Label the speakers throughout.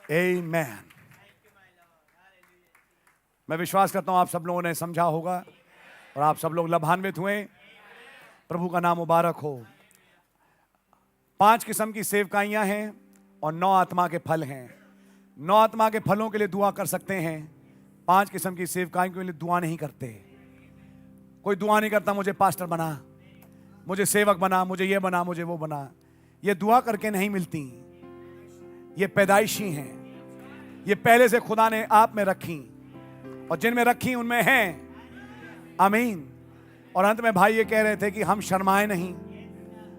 Speaker 1: आमेन। मैं विश्वास करता हूं आप सब लोगों ने समझा होगा और आप सब लोग लाभान्वित हुए। प्रभु का नाम मुबारक हो। 5 किस्म की सेवकाइयां हैं और 9 आत्मा के फल हैं। 9 आत्मा के फलों के लिए दुआ कर सकते हैं, 5 किस्म की सेवकाइयों के लिए दुआ नहीं करते। कोई दुआ नहीं करता मुझे पास्टर बना, मुझे सेवक बना, मुझे ये बना, मुझे वो बना। ये दुआ करके नहीं मिलती, ये पैदाइशी हैं। ये पहले से खुदा ने आप में रखी और जिनमें रखी उनमें हैं। आमीन। और अंत में भाई ये कह रहे थे कि हम शर्माए नहीं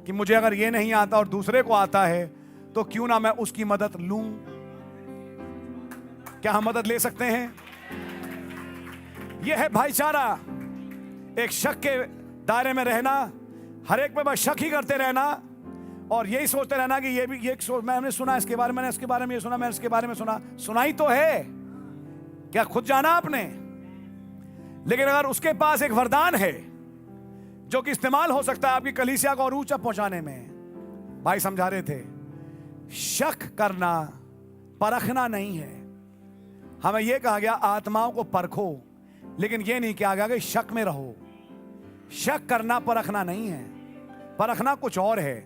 Speaker 1: कि मुझे अगर ये नहीं आता और दूसरे को आता है तो क्यों ना मैं उसकी मदद लूं। क्या हम मदद ले सकते हैं? यह है भाईचारा। एक शक के दायरे में रहना, हर एक पे बस शक ही करते रहना और यही सोचते रहना कि ये भी ये मैंने सुना इसके बारे में, मैंने इसके बारे में ये सुना, मैंने इसके बारे में सुना। सुनाई तो है, क्या खुद जाना आपने? लेकिन अगर उसके पास एक वरदान है जो कि इस्तेमाल हो सकता है आपकी कलीसिया को और ऊंचा पहुंचाने में। भाई समझा रहे थे, शक करना परखना नहीं है। हमें यह कहा गया आत्माओं को परखो, लेकिन यह नहीं कहा गया कि शक में रहो। शक करना परखना नहीं है। परखना कुछ और है।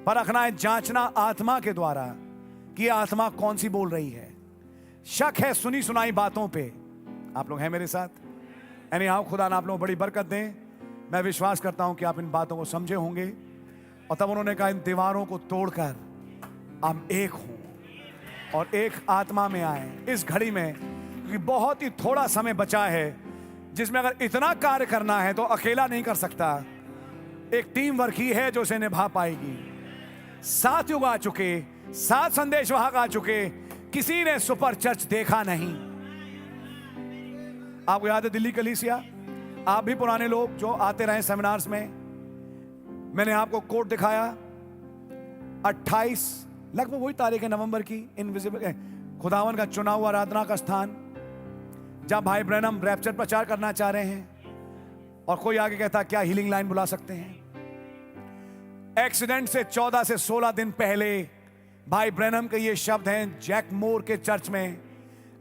Speaker 1: परखना है जांचना आत्मा के द्वारा कि आत्मा कौन सी बोल रही है। शक है सुनी सुनाई बातों पे। आप लोग हैं मेरे साथ? यानी आओ, खुदा ना आप लोगों को बड़ी बरकत दें। मैं विश्वास करता हूं कि आप इन बातों को समझे होंगे। और तब उन्होंने कहा इन दीवारों को तोड़कर हम एक हों और एक आत्मा में आए। इस घड़ी में क्योंकि बहुत ही थोड़ा समय बचा है जिसमें अगर इतना कार्य करना है तो अकेला नहीं कर सकता। एक टीम वर्क ही है जो इसे निभा पाएगी। 7 युग आ चुके, 7 संदेशवाहक आ चुके, किसी ने सुपर चर्च देखा नहीं। आपको याद है दिल्ली कलीसिया? आप भी पुराने लोग जो आते रहे सेमिनार्स में, मैंने आपको कोड दिखाया 28 लगभग वही तारीख है नवंबर की, इनविजिबल खुदावन का चुना हुआ आराधना का स्थान, जहां भाई ब्रैनम रैप्चर प्रचार करना चाह रहे हैं। और कोई आगे कहता क्या हीलिंग लाइन बुला सकते हैं। एक्सीडेंट से 14 से 16 दिन पहले भाई ब्रैनम के ये शब्द हैं जैक मोर के चर्च में,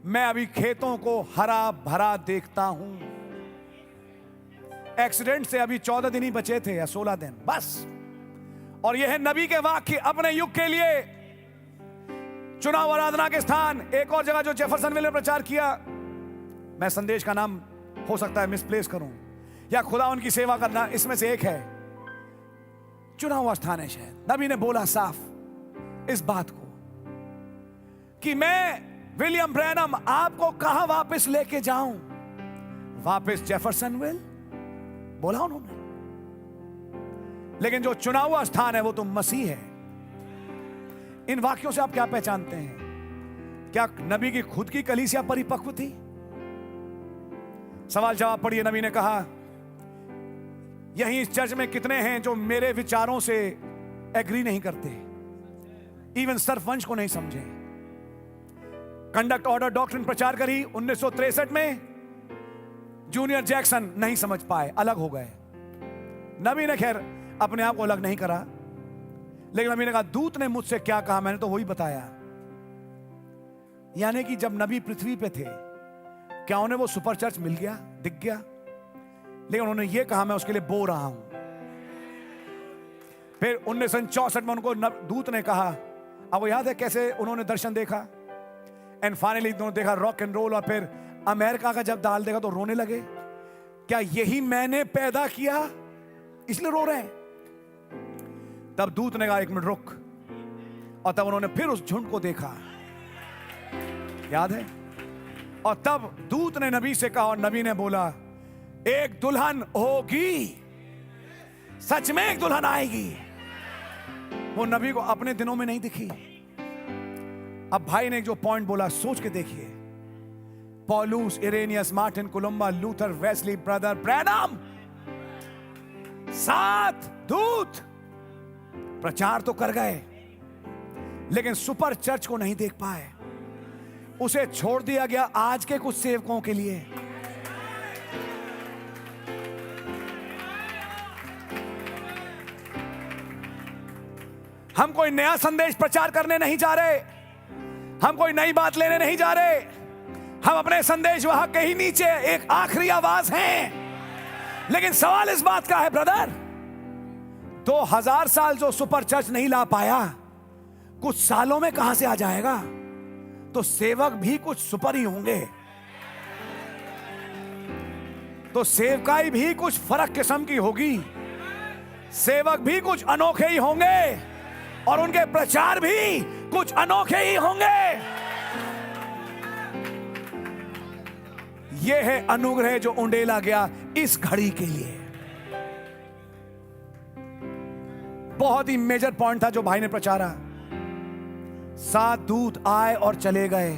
Speaker 1: मैं अभी खेतों को हरा भरा देखता हूं। एक्सीडेंट से अभी 14 दिन ही बचे थे या 16 दिन बस। और यह है नबी के वाक्य अपने युग के लिए। चुनाव आराधना के स्थान। एक और जगह जो जेफरसनविल ने प्रचार किया, मैं संदेश का नाम हो सकता है मिसप्लेस करूं या खुदा उनकी सेवा करना, इसमें से एक है। चुना हुआ स्थान है शायद। नबी ने बोला साफ इस बात को कि मैं विलियम ब्रैनम आपको कहां वापस लेके जाऊं। वापस जेफरसनविल बोला उन्होंने। लेकिन जो चुना हुआ स्थान है वो तो मसीह है। इन वाक्यों से आप क्या पहचानते हैं? क्या नबी की खुद की कलीसिया परिपक्व थी? सवाल जवाब पढ़िए। नबी ने कहा यहीं इस चर्च में कितने हैं जो मेरे विचारों से एग्री नहीं करते, इवन सर्ववंश को नहीं समझे। कंडक्ट ऑर्डर डॉक्ट्रिन प्रचार करी 1963 में, जूनियर जैक्सन नहीं समझ पाए, अलग हो गए। नबी ने खैर अपने आप को अलग नहीं करा, लेकिन नबी ने कहा दूत ने मुझसे क्या कहा मैंने तो वही बताया। यानी कि जब नबी पृथ्वी पे थे क्या उन्हें वो सुपर चर्च मिल गया, दिख गया? लेकिन उन्होंने ये कहा मैं उसके लिए बो रहा हूं। फिर 1964 में उनको दूत ने कहा, आपको याद है कैसे उन्होंने दर्शन देखा? एंड फाइनली उन्होंने देखा रॉक एंड रोल, और फिर अमेरिका का जब दाल देखा तो रोने लगे। क्या यही मैंने पैदा किया इसलिए रो रहे हैं? तब दूत ने कहा एक मिनट रुक, और तब उन्होंने फिर उस झुंड को देखा, याद है? और तब दूत ने नबी से कहा और नबी ने बोला एक दुल्हन होगी, सच में एक दुल्हन आएगी। वो नबी को अपने दिनों में नहीं दिखी। अब भाई ने जो पॉइंट बोला सोच के देखिए। Paulus, Irenaeus, Martin, Columba, Luther, Wesley, brother Branham, 7 दूत प्रचार तो कर गए लेकिन सुपर चर्च को नहीं देख पाए। उसे छोड़ दिया गया आज के कुछ सेवकों के लिए। हम कोई नया संदेश प्रचार करने नहीं जा रहे, हम कोई नई बात लेने नहीं जा रहे, हम अपने संदेश वहां के ही नीचे एक आखिरी आवाज हैं। लेकिन सवाल इस बात का है ब्रदर, 2000 साल जो सुपर चर्च नहीं ला पाया, कुछ सालों में कहां से आ जाएगा? तो सेवक भी कुछ सुपर ही होंगे, तो सेवकाई भी कुछ फर्क किस्म की होगी, सेवक भी कुछ अनोखे ही होंगे और उनके प्रचार भी कुछ अनोखे ही होंगे। यह है अनुग्रह जो उंडेला गया इस घड़ी के लिए। बहुत ही मेजर पॉइंट था जो भाई ने प्रचारा। 7 दूत आए और चले गए।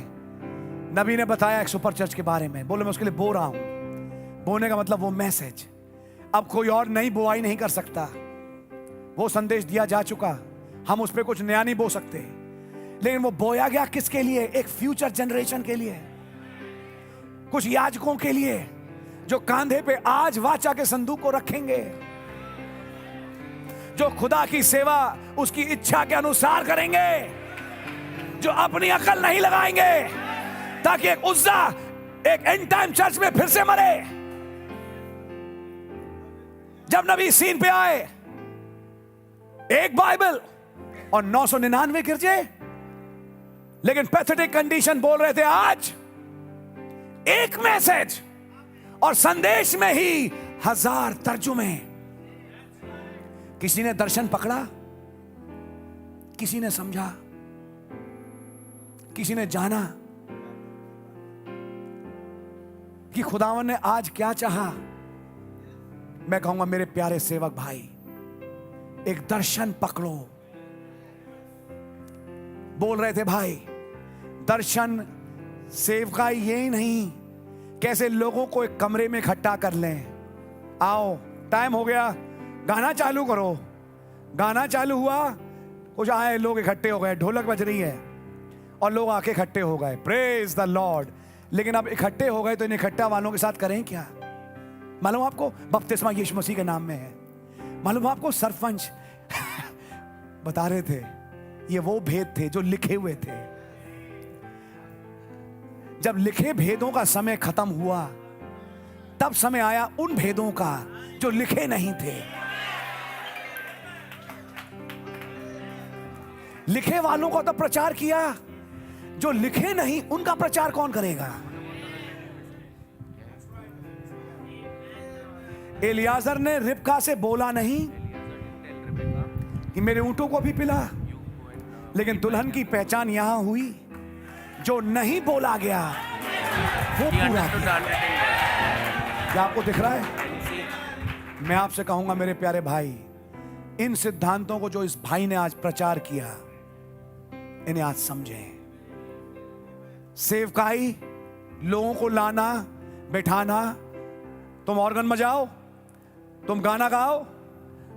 Speaker 1: नबी ने बताया एक सुपर चर्च के बारे में। बोले मैं उसके लिए बो रहा हूं। बोने का मतलब वो मैसेज अब कोई और नई बुआई नहीं कर सकता। वो संदेश दिया जा चुका, हम उस पर कुछ नया नहीं बो सकते। लेकिन वो बोया गया किसके लिए? एक फ्यूचर जनरेशन के लिए, कुछ याजकों के लिए जो कांधे पे आज वाचा के संदूक को रखेंगे, जो खुदा की सेवा उसकी इच्छा के अनुसार करेंगे, जो अपनी अकल नहीं लगाएंगे ताकि एक उज्जा एक एंड टाइम चर्च में फिर से मरे। जब नबी सीन पे आए, एक बाइबल और 999 गिरजे, लेकिन पैथेटिक कंडीशन बोल रहे थे आज एक मैसेज और संदेश में ही 1000 तर्जुमे। किसी ने दर्शन पकड़ा, किसी ने समझा, किसी ने जाना कि खुदावन ने आज क्या चाहा। मैं कहूंगा मेरे प्यारे सेवक भाई, एक दर्शन पकड़ो। बोल रहे थे भाई, दर्शन सेवकाई यही नहीं, कैसे लोगों को एक कमरे में इकट्ठा कर लें। आओ टाइम हो गया, गाना चालू करो। गाना चालू हुआ, कुछ आए लोग इकट्ठे हो गए, ढोलक बज रही है और लोग आके इकट्ठे हो गए। Praise the Lord. लेकिन अब इकट्ठे हो गए तो इन इकट्ठा वालों के साथ करें क्या? मालूम आपको बपतिस्मा यीशु मसीह के नाम में है। मालूम आपको सरपंच बता रहे थे ये वो भेद थे जो लिखे हुए थे। जब लिखे भेदों का समय खत्म हुआ, तब समय आया उन भेदों का जो लिखे नहीं थे। लिखे वालों को तो प्रचार किया, जो लिखे नहीं उनका प्रचार कौन करेगा? एलियाजर ने रिबका से बोला नहीं कि मेरे ऊंटों को भी पिला, लेकिन दुल्हन की पहचान यहां हुई, जो नहीं बोला गया वो पूरा किया। क्या आपको दिख रहा है? मैं आपसे कहूंगा मेरे प्यारे भाई, इन सिद्धांतों को जो इस भाई ने आज प्रचार किया, इन्हें आज समझें। सेवकाई, लोगों को लाना बैठाना, तुम ऑर्गन बजाओ, तुम गाना गाओ,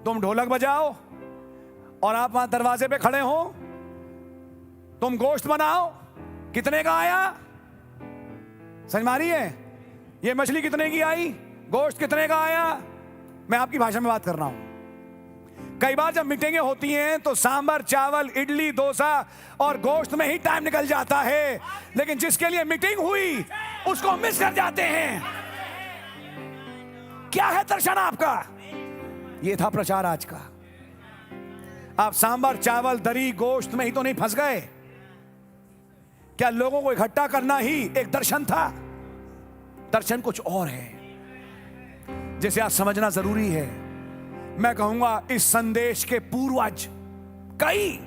Speaker 1: तुम ढोलक बजाओ और आप वहां दरवाजे पे खड़े हो, तुम गोश्त बनाओ। कितने का आया? समझ मारी है? ये मछली कितने की आई? गोश्त कितने का आया? मैं आपकी भाषा में बात कर रहा हूं। कई बार जब मीटिंगें होती हैं तो सांभर, चावल, इडली, डोसा और गोश्त में ही टाइम निकल जाता है, लेकिन जिसके लिए मीटिंग हुई उसको मिस कर जाते हैं। क्या है दर्शन आपका? ये था प्रचार आज का। आप सांभर, चावल, दरी, गोश्त में ही तो नहीं फंस गए। क्या लोगों को इकट्ठा करना ही एक दर्शन था? दर्शन कुछ और है जिसे आज समझना जरूरी है। मैं कहूंगा इस संदेश के पूर्वज कई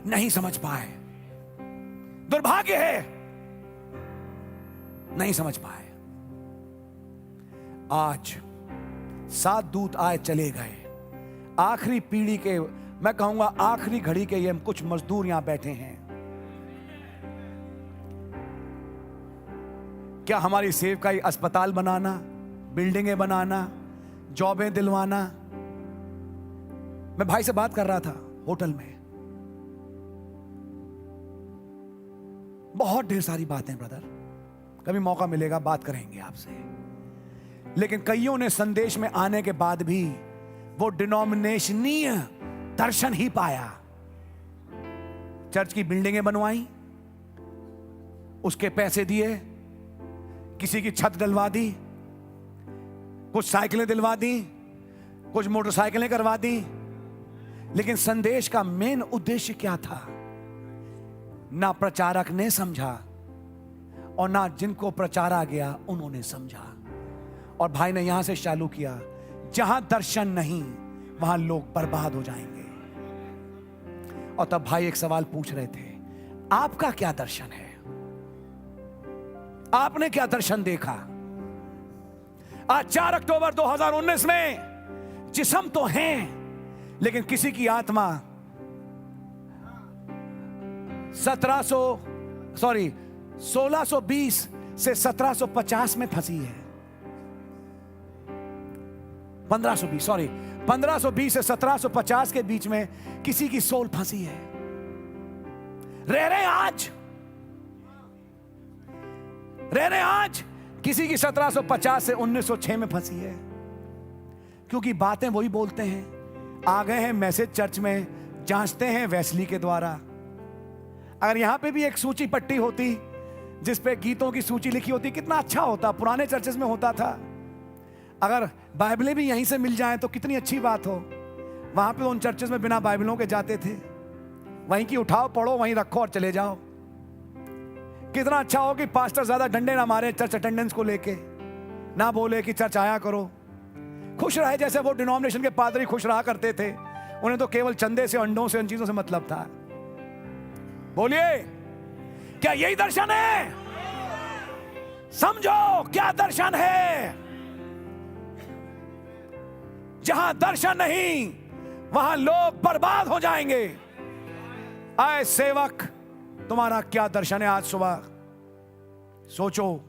Speaker 1: नहीं समझ पाए। दुर्भाग्य है, नहीं समझ पाए। आज 7 दूत आए चले गए। आखिरी पीढ़ी के, मैं कहूंगा आखिरी घड़ी के ये कुछ मजदूर यहां बैठे हैं। क्या हमारी सेवकाई अस्पताल बनाना, बिल्डिंगें बनाना, जॉबें दिलवाना? मैं भाई से बात कर रहा था होटल में, बहुत ढेर सारी बातें ब्रदर, कभी मौका मिलेगा बात करेंगे आपसे। लेकिन कईयों ने संदेश में आने के बाद भी वो डिनोमिनेशनीय दर्शन ही पाया। चर्च की बिल्डिंगें बनवाई, उसके पैसे दिए, किसी की छत डलवा दी, कुछ साइकिलें दिलवा दी, कुछ मोटरसाइकिलें करवा दी, लेकिन संदेश का मेन उद्देश्य क्या था? ना प्रचारक ने समझा और ना जिनको प्रचारा गया उन्होंने समझा। और भाई ने यहां से चालू किया, जहां दर्शन नहीं वहां लोग बर्बाद हो जाएंगे। और तब भाई एक सवाल पूछ रहे थे, आपका क्या दर्शन है? आपने क्या दर्शन देखा? आज 4 अक्टूबर 2019 में जिस्म तो हैं, लेकिन किसी की आत्मा 1620 से 1750 में फंसी है। 1520 से 1750 के बीच में किसी की सोल फंसी है। रह रहे आज किसी की 1750 से 1906 में फंसी है। क्योंकि बातें वही बोलते हैं। आ गए हैं मैसेज चर्च में, जांचते हैं वेस्ली के द्वारा। अगर यहां पे भी एक सूची पट्टी होती जिस पे गीतों की सूची लिखी होती, कितना अच्छा होता। पुराने चर्चेस में होता था। अगर बाइबलें भी यहीं से मिल जाएं तो कितनी अच्छी बात हो। वहां पे उन चर्चेस में बिना बाइबलों के जाते थे। वहीं की उठाओ, पढ़ो, वहीं रखो और चले जाओ। कितना अच्छा हो कि पास्टर ज्यादा डंडे ना मारे चर्च अटेंडेंस को लेके, ना बोले कि चर्च आया करो। खुश रहे जैसे वो डिनोमिनेशन के पादरी खुश रहा करते थे। उन्हें तो केवल चंदे से, अंडों से, उन चीजों से मतलब था। बोलिए, क्या यही दर्शन है? समझो क्या दर्शन है। जहां दर्शन नहीं वहां लोग बर्बाद हो जाएंगे। आए सेवक, तुम्हारा क्या दर्शन है? आज सुबह सोचो,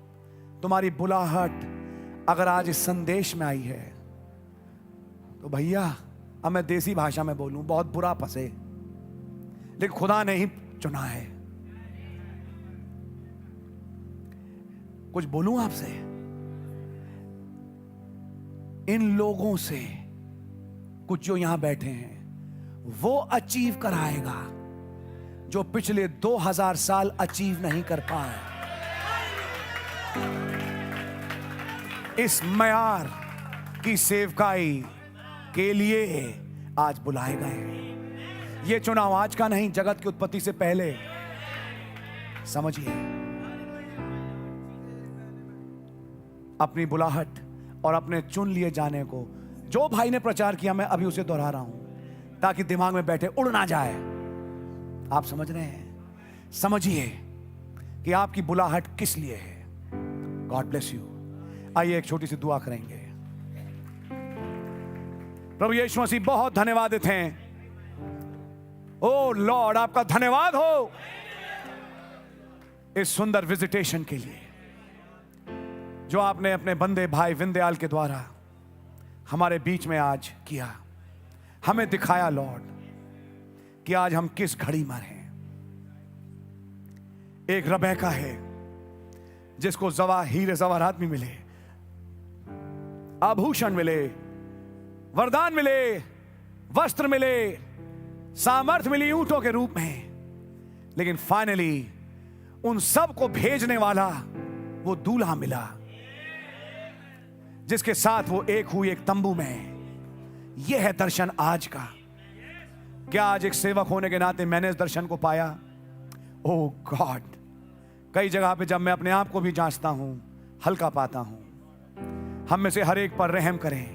Speaker 1: तुम्हारी बुलाहट अगर आज इस संदेश में आई है तो भैया, अब मैं देसी भाषा में बोलूं, बहुत बुरा फंसे, लेकिन खुदा ने ही चुना है। कुछ बोलूं आपसे? इन लोगों से कुछ जो यहां बैठे हैं वो अचीव कराएगा जो पिछले 2000 साल अचीव नहीं कर पाए। इस मयार की सेवकाई के लिए आज बुलाए गए। ये चुनाव आज का नहीं, जगत की उत्पत्ति से पहले। समझिए, अपनी बुलाहट और अपने चुन लिए जाने को जो भाई ने प्रचार किया, मैं अभी उसे दोहरा रहा हूं ताकि दिमाग में बैठे, उड़ ना जाए। आप समझ रहे हैं? समझिए कि आपकी बुलाहट किस लिए है। God bless you. आइए एक छोटी सी दुआ करेंगे। प्रभु यीशु मसीह, बहुत धन्यवादित हैं। ओ लॉर्ड, आपका धन्यवाद हो इस सुंदर विजिटेशन के लिए जो आपने अपने बंदे भाई विंदयाल के द्वारा हमारे बीच में आज किया। हमें दिखाया लॉर्ड कि आज हम किस घड़ी में हैं। एक रबेका है जिसको हीरे जवाहरात भी मिले, आभूषण मिले, वरदान मिले, वस्त्र मिले, सामर्थ मिली ऊंटों के रूप में, लेकिन फाइनली उन सब को भेजने वाला वो दूल्हा मिला जिसके साथ वो एक हुई एक तंबू में। यह है दर्शन आज का। क्या आज एक सेवक होने के नाते मैंने इस दर्शन को पाया? ओह गॉड, कई जगह पे जब मैं अपने आप को भी जांचता हूं, हल्का पाता हूं। हम में से हर एक पर रहम करें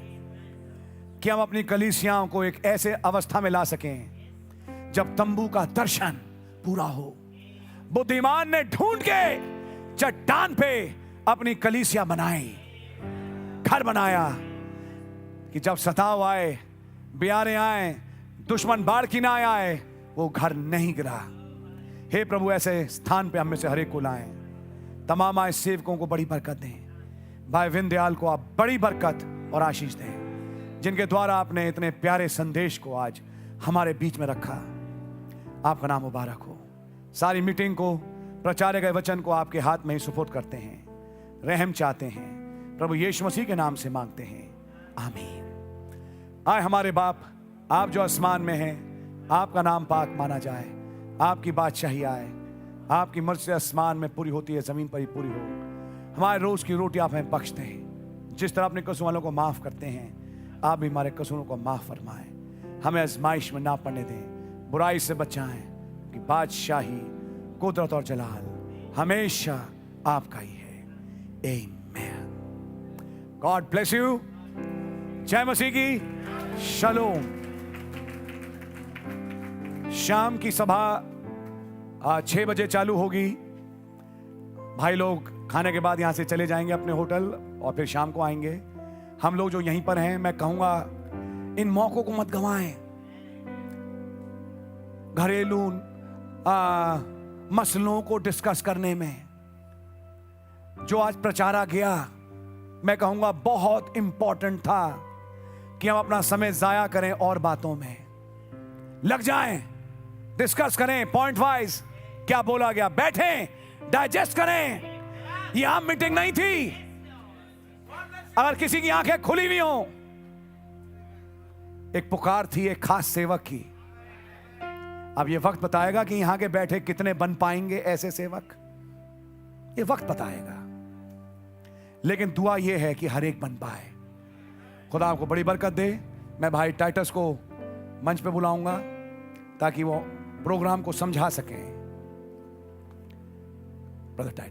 Speaker 1: कि हम अपनी कलीसियाओं को एक ऐसे अवस्था में ला सकें जब तंबू का दर्शन पूरा हो। बुद्धिमान ने ढूंढ के चट्टान पे अपनी कलीसिया बनाई, घर बनाया कि जब सताव आए, बियारे आए, दुश्मन बाढ़ की ना आए, वो घर नहीं गिरा। हे प्रभु, ऐसे स्थान पे हम में से हर एक को लाएं। तमाम आए सेवकों को बड़ी बरकत दें। भाई विंदयाल को आप बड़ी बरकत और आशीष दें, जिनके द्वारा आपने इतने प्यारे संदेश को आज हमारे बीच में रखा। आपका नाम मुबारक हो। सारी मीटिंग को, प्रचारे गए वचन को आपके हाथ में ही सुपुर्द करते हैं। रहम चाहते हैं, प्रभु यीशु मसीह के नाम से मांगते हैं, आमीन। आए हमारे बाप, आप जो आसमान में हैं, आपका नाम पाक माना जाए, आपकी बादशाही आए, आपकी मर्जी आसमान में पूरी होती है, जमीन पर ही पूरी हो। हमारे रोज की रोटी आप हमें बख्श दें। जिस तरह अपने कसूर वालों को माफ करते हैं, आप भी हमारे कसूरों को माफ फरमाएं। हमें आजमाइश में ना पड़ने दें, बुराई से बचाएं, कि बादशाही, कुदरत और जलाल हमेशा आपका ही है। आमीन। God bless you. जय मसीह की। शलोम। शाम की सभा 6 बजे चालू होगी। भाई लोग खाने के बाद यहां से चले जाएंगे अपने होटल और फिर शाम को आएंगे। हम लोग जो यहीं पर हैं, मैं कहूंगा इन मौकों को मत गंवाएं। घरेलू मसलों को डिस्कस करने में जो आज प्रचारा गया, मैं कहूंगा बहुत इंपॉर्टेंट था कि हम अपना समय जाया करें और बातों में लग जाएं, डिस्कस करें पॉइंट वाइज क्या बोला गया, बैठें, डाइजेस्ट करें। ये आम मीटिंग नहीं थी। अगर किसी की आंखें खुली हुई हो, एक पुकार थी एक खास सेवक की। अब ये वक्त बताएगा कि यहां के बैठे कितने बन पाएंगे ऐसे सेवक, ये वक्त बताएगा। लेकिन दुआ ये है कि हर एक बन पाए। खुदा आपको बड़ी बरकत दे। मैं भाई टाइटस को मंच पे बुलाऊंगा ताकि वो प्रोग्राम को समझा सकें। Brother Titus.